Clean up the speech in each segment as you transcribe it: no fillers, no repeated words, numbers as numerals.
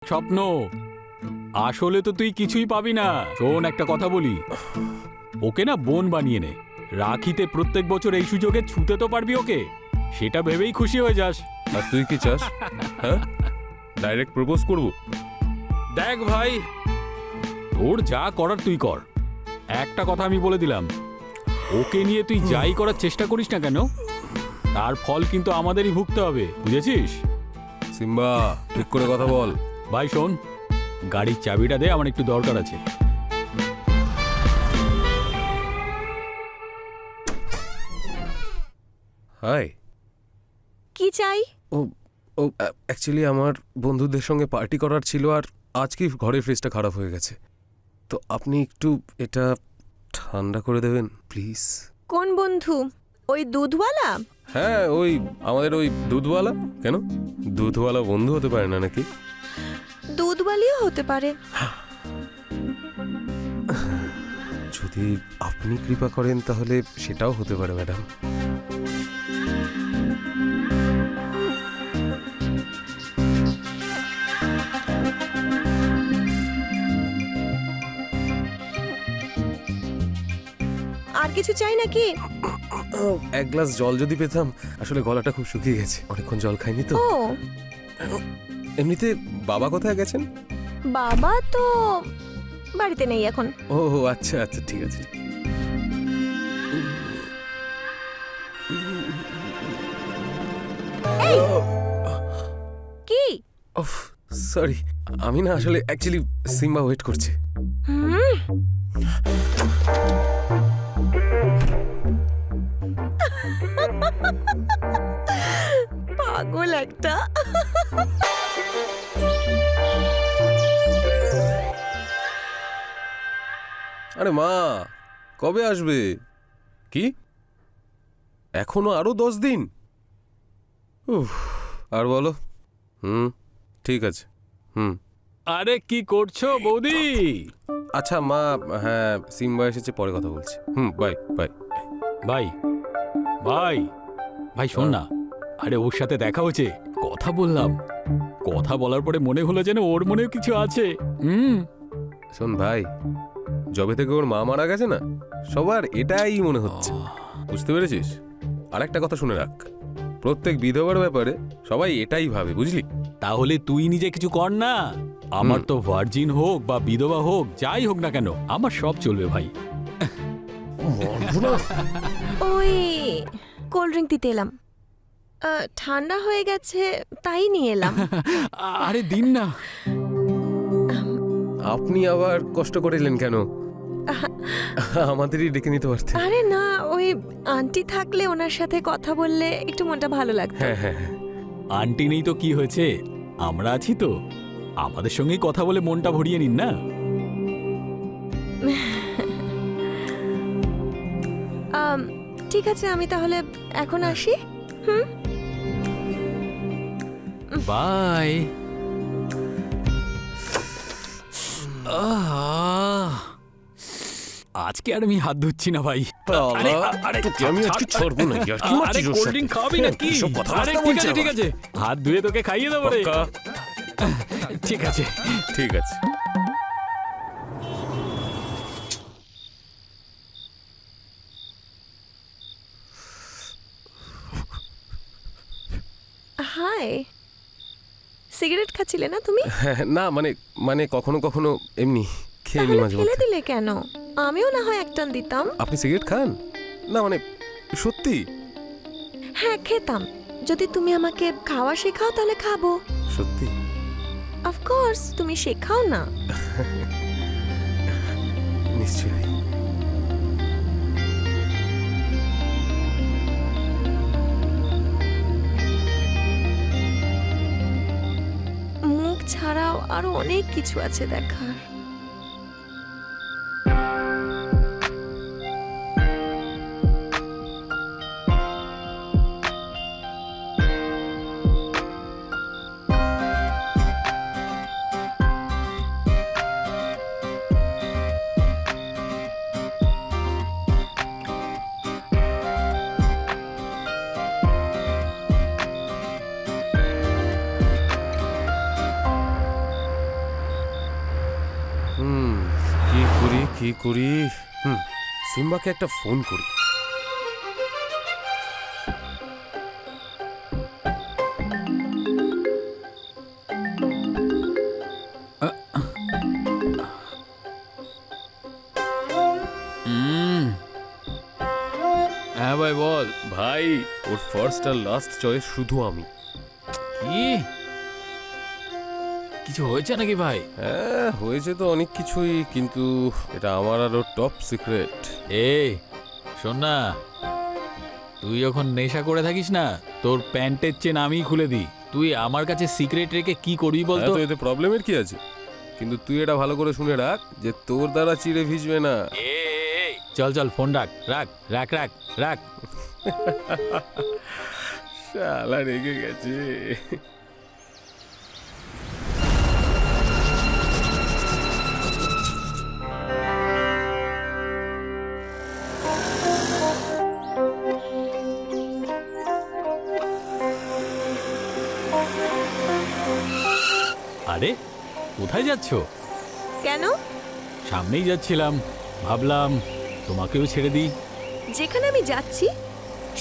স্বপ্ন। আসলে তো তুই কিছুই পাবি না। শোন, একটা কথা বলি, ওকে না বোন বানিয়ে নে। রাখিতে প্রত্যেক বছর এই সুযোগে ছুতে তো পারবি ওকে, সেটা ভেবেই খুশি হয়ে যাস। আর তুই কি চাস? হ্যাঁ, ডাইরেক্ট প্রপোজ করব? দেখ ভাই, তোর যা করার তুই কর। একটা কথা আমি বলে দিলাম, ওকে নিয়ে তুই যাই করার চেষ্টা করিস না কেন, তার ফল কিন্তু আমাদেরই ভুগতে হবে, বুঝেছিস? সিম্বা, ঠিক করে কথা বল। ভাই শোন, গাড়ির চাবিটা দে, আমার একটু দরকার আছে। হাই। কি চাই? ও ও অ্যাকচুয়ালি আমার বন্ধুদের সঙ্গে পার্টি করার ছিল, আর আজকে ঘরের ফ্রিজটা খারাপ হয়ে গেছে, তো আপনি একটু এটা ঠান্ডা করে দেবেন প্লিজ। কোন বন্ধু? ওই দুধওয়ালা? হ্যাঁ, ওই আমাদের ওই দুধওয়ালা। কেন, দুধওয়ালা বন্ধু হতে পারে না নাকি? দুধওয়ালিও হতে পারে। যদি আপনি কৃপা করেন তাহলে সেটাও হতে পারে ম্যাডাম। আর কিছু চাই নাকি? এক গ্লাস জল যদি পেতাম, আসলে গলাটা খুব শুকিয়ে গেছে, অনেকক্ষণ জল খাইনি তো। ও, এমনিতে বাবা কোথায় গেছেন? বাবা তো বাড়িতে নেই এখন। ও আচ্ছা আচ্ছা, ঠিক আছে। কি? ওফ, সরি, আমি না আসলে অ্যাকচুয়ালি সিম্বা ওয়েট করছে। হুম, পাগল একটা। আরে মা, কবে আসবে? কি এখনো আরো 10 দিন? উফ, আর বলো। ঠিক আছে। আরে কি করছো বৌদি? আচ্ছা মা, হ্যাঁ সিম্বা এসেছে, পরে কথা বলছি। Bye bye. ভাই ভাই ভাই শোন না, আরে ওর সাথে দেখা হয়েছে, কথা বললাম, কথা বলার পরে মনে হলো যেন ওর মনেও কিছু আছে। শোন ভাই, যবে থেকে ওর মা মারা গেছে না, সবার এটাই মনে হচ্ছে, বুঝতে পেরেছিস? আর একটা কথা শুনে রাখ, প্রত্যেক বিধবার ব্যাপারে সবাই এটাই ভাবে, বুঝলি? তাহলে তুই নিজে কিছু কর না। আমার তো ভার্জিন হোক বা বিধবা হোক, যাই হোক না কেন, আমার সব চলবে ভাই। ওই কোল্ড ড্রিঙ্ক দিতে এলাম, ঠান্ডা হয়ে গেছে তাই নিয়ে এলাম। আরে দিন না। আপনি আবার কষ্ট করে এলেন কেন? আমাদেরই ডেকে নিতে পারতেন। আরে না, ওই আন্টি থাকলে ওনার সাথে কথা বললে একটু মনটা ভালো লাগতো। হ্যাঁ হ্যাঁ হ্যাঁ। আন্টি নেই তো কি হয়েছে, আমরা আছি তো, আমাদের সঙ্গেই কথা বলে মনটা ভরিয়ে নিন না। ঠিক আছে, আমি তাহলে এখন আসি। বাই। আজকে আর আমি হাত ধুচ্ছি না ভাই। আরে, আরে, তোকে আমি আজকে ছাড়, ছাড়বো না, ইয়ার কি আরে মারছিস ওর কোল্ড সাথে? ড্রিঙ্ক খাওয়াবি নাকি? এসব কথাবার্তা আরে ঠিক বলছে আছে ঠিক আবার। আছে, হাত ধুয়ে তোকে খাইয়ে দেবো রে। পাক্কা? ঠিক আছে। ঠিক আছে। হাই, সিগারেট খাচ্ছিলে না তুমি? হ্যাঁ, না মানে মানে কখনো কখনো এমনি খেয়ে নি তাহলে মাঝে ফেলে মধ্যে। দিলে কেন? আমিও না হয় একটান দিতাম। আপনি সিগারেট খান? না মানে সত্যি? হ্যাঁ খেতাম, যদি তুমি আমাকে খাওয়া শেখাও তাহলে খাবো। সত্যি? অফকোর্স, তুমি শেখাও না। নিশ্চয়ই। মুখ ছাড়াও আরো অনেক কিছু আছে দেখার। কি করি সিম্বাকে একটা ফোন করি। হ্যাঁ ভাই বল। ভাই ওর ফার্স্ট আর লাস্ট চয়েস শুধু আমি। কি কিছু হয়েছে নাকি ভাই? হ্যাঁ হয়েছে তো অনেক কিছুই, কিন্তু এটা আমার আরো টপ সিক্রেট। এই শোন না, তুই যখন নেশা করে থাকিস না, তোর প্যান্টের চেন আমিই খুলে দিই। তুই আমার কাছে সিক্রেট রেখে কি করবি বলতো? তো এতে প্রবলেমের কি আছে? কিন্তু তুই এটা ভালো করে শুনে রাখ যে তোর দ্বারা চিড়ে ভিজবে না। চল চল ফোন রাখ রাখ রাখ রাখ রাখ। শালা রেগে গেছে। আরে কোথায় যাচ্ছ? কেন? সামনেই যাচ্ছিলাম, ভাবলাম তোমাকেও ছেড়ে দিই। যেখানে আমি যাচ্ছি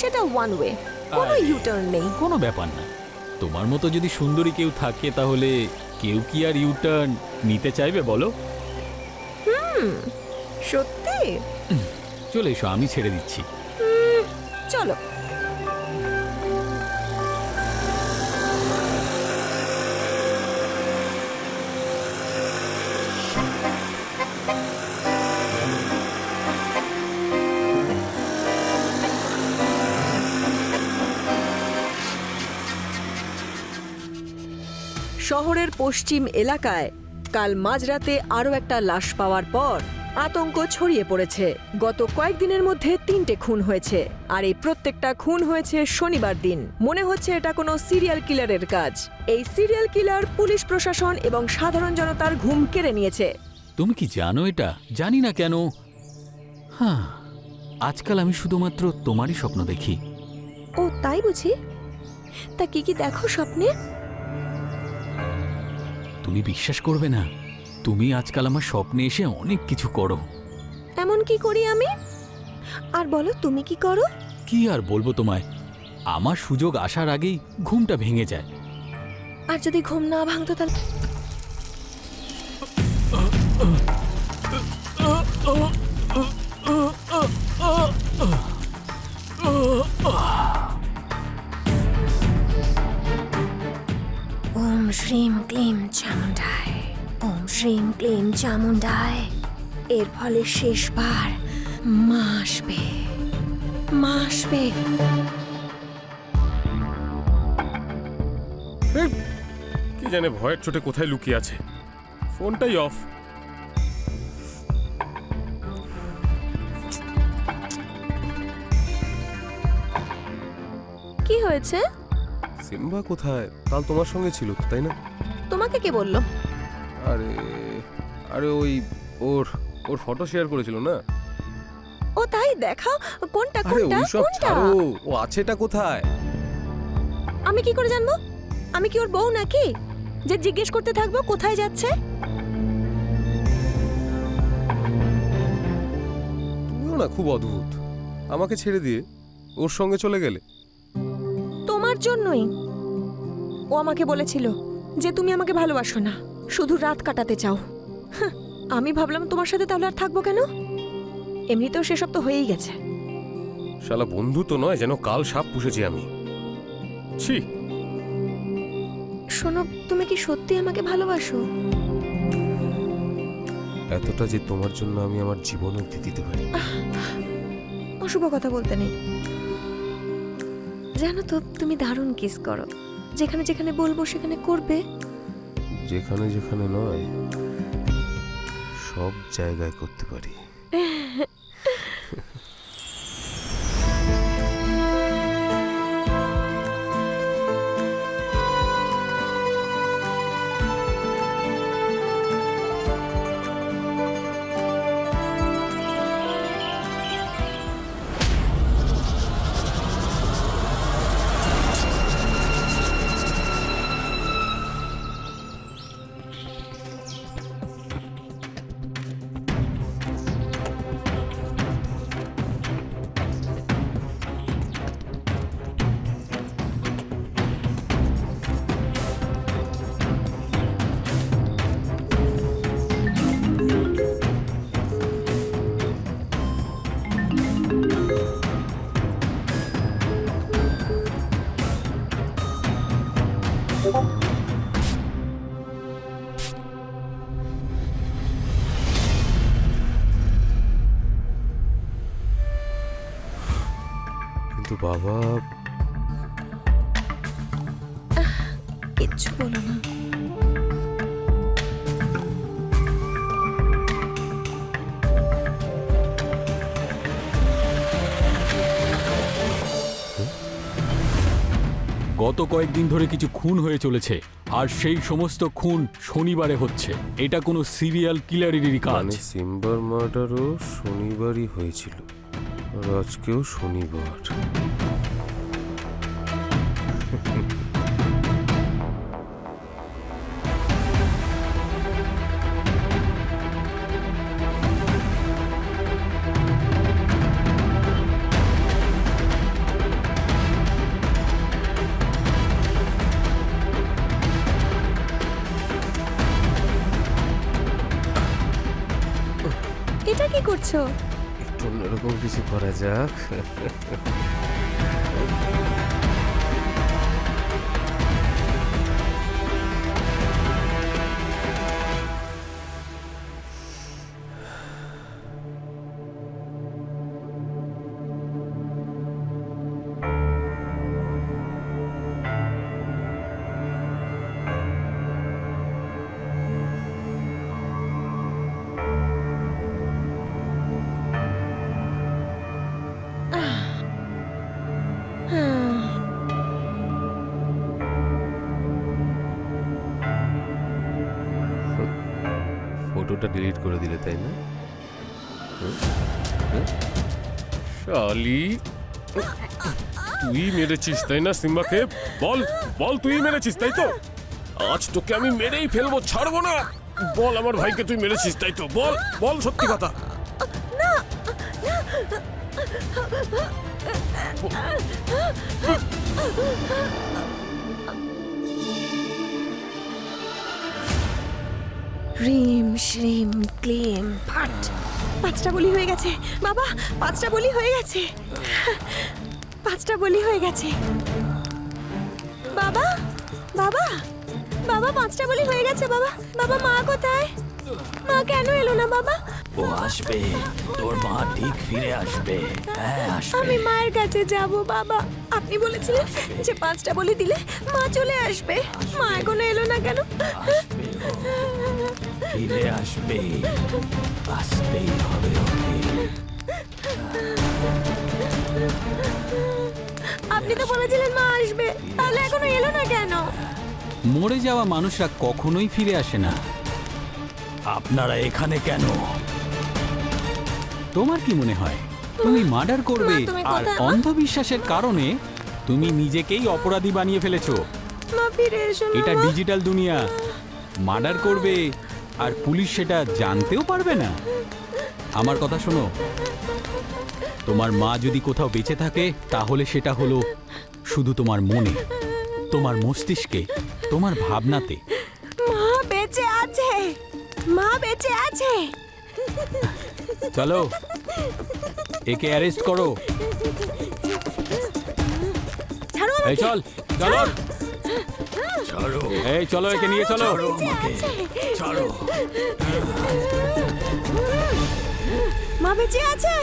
সেটা ওয়ান ওয়ে, কোনো আরে। ইউটার্ন নেই। কোনো ব্যাপার না, তোমার মতো যদি সুন্দরী কেউ থাকে তাহলে কেউ কি আর ইউটার্ন নিতে চাইবে বলো? সত্যি? চলে এসো, আমি ছেড়ে দিচ্ছি। চলো। শহরের পশ্চিম এলাকায় কাল মাঝরাতে আরও একটা লাশ পাওয়ার পর আতঙ্ক ছড়িয়ে পড়েছে। গত কয়েকদিনের মধ্যে 3টে খুন হয়েছে, আর এই প্রত্যেকটা খুন হয়েছে শনিবার দিন। মনে হচ্ছে এটা কোনো সিরিয়াল কিলারের কাজ। এই সিরিয়াল কিলার পুলিশ প্রশাসন এবং সাধারণ জনতার ঘুম কেড়ে নিয়েছে। তুমি কি জানো এটা? জানি না কেন, হ্যাঁ, আজকাল আমি শুধুমাত্র তোমারই স্বপ্ন দেখি। ও তাই বুঝি? তা কি কি দেখো স্বপ্নে? তুমি বিশ্বাস করবে না, তুমি আজকাল আমার স্বপ্নে এসে অনেক কিছু করো। এমন কি করি আমি? আর বলো তুমি কি করো? কি আর বলবো তোমায়, আমার সুযোগ আসার আগেই ঘুমটা ভেঙে যায়। আর যদি ঘুম না ভাঙতো তাহলে? ওম শ্রীম ক্লিম চামুন্ডায়, ওম শ্রীম ক্লিম চামুন্ডায়। এর ফলে শেষবার মা আসবে, মা আসবে। কি জানে ভয়ের চোটে কোথায় লুকিয়ে আছে। ফোনটাই অফ। কি হয়েছে? সিম্বা কোথায়? কাল তোমার সঙ্গে ছিল তো, তাই না? তোমাকে কে বললো? আরে আরে ওই ওর ওর ফটো শেয়ার করেছিল না? ও তাই, দেখাও কোনটা আরে কোনটা ওইসব কোনটা। ছাড়ো, ও আছেটা কোথায়? আমি কি করে জানবো? আমি কি ওর বউ নাকি যে জিজ্ঞেস করতে থাকবো কোথায় যাচ্ছে? তুমিও না খুব অদ্ভুত। আমাকে ছেড়ে দিয়ে ওর সঙ্গে চলে গেলে। তোমার জন্যই। ও আমাকে বলেছিল যে তুমি আমাকে ভালোবাসো না, শুধু রাত কাটাতে চাও। হাহ, আমি ভাবলাম তোমার সাথে তাহলে আর থাকবো কেন? এমনিতেও সেসব তো হয়েই গেছে। শালা বন্ধু তো নয়, যেন কাল সাপ পুষেছি আমি। ছি। শোনো, তুমি কি সত্যি আমাকে ভালোবাসো? এতটা যে তোমার জন্য আমি আমার জীবন অবধি দিতে পারি। অশুভ কথা বলতে নেই। জানো তো, তুমি দারুণ কিস করো। যেখানে যেখানে বলবো সেখানে করবে। যেখানে যেখানে নয়, সব জায়গায় করতে পারি। বাবা কিচ্ছু বলো না। গত কয়েকদিন ধরে কিছু খুন হয়ে চলেছে, আর সেই সমস্ত খুন শনিবারে হচ্ছে। এটা কোনো সিরিয়াল কিলারেরই কাজ। মানে সিম্বার মার্ডারও শনিবারই হয়েছিল, আর আজকেও শনিবার। এটা কি করছো? একটু অন্যরকম কিছু করা যাক। ফটোটা ডিলিট করে দিলে, তাই না? শালি, তুই মেরেছিস তাই না সিম্বাকে? বল বল, তুই মেরেছিস তাই তো? আজ তোকে আমি মেরেই ফেলবো, ছাড়বো না। বল আমার ভাইকে তুই মেরেছিস তাই তো? বল বল সত্যি কথা। রিম শ্রিম ক্লিম ফাট। 5টা বলি হয়ে গেছে বাবা, 5টা বলি হয়ে গেছে, 5টা বলি হয়ে গেছে বাবা। বাবা বাবা 5টা বলি হয়ে গেছে বাবা। বাবা মা কোথায়? মা কেন এলো না বাবা? ও আসবে, তোর মা ঠিক ফিরে আসবে। হ্যাঁ আসবে। আমি মায়ের কাছে যাব বাবা। আপনি বলেছিলেন যে 5টা বলি দিলে মা চলে আসবে। মা এখনো এলো না কেন? আসবে ও, ফিরে আসবে, আসতেই হবে ওকে। আপনি তো বলেছিলেন মা আসবে, তাহলে এখনো এলো না কেন? মরে যাওয়া মানুষরা কখনোই ফিরে আসে না। আপনারা এখানে কেন? তোমার কি মনে হয় তুমি মার্ডার করবে মা, তুমি আর কোথায়, মা? অন্ধবিশ্বাসের কারণে তুমি নিজেকেই অপরাধী বানিয়ে ফেলেছো? মা ফিরে এসো না এটা মা। ডিজিটাল দুনিয়া। মার্ডার করবে আর পুলিশ সেটা জানতেও পারবে না। আমার কথা শোনো, তোমার মা যদি কোথাও বেঁচে থাকে তাহলে সেটা হলো শুধু তোমার মনে, তোমার মস্তিষ্কে, তোমার ভাবনাতে। মা বেঁচে আছে, মা বেঁচে আছে। চলো একে অ্যারেস্ট করো। ছাড়ো এই চল চলো, ছাড়ো, এই চলো একে নিয়ে চলো। ছাড়ো আমাকে, ছাড়ো। মা বেঁচে আছে।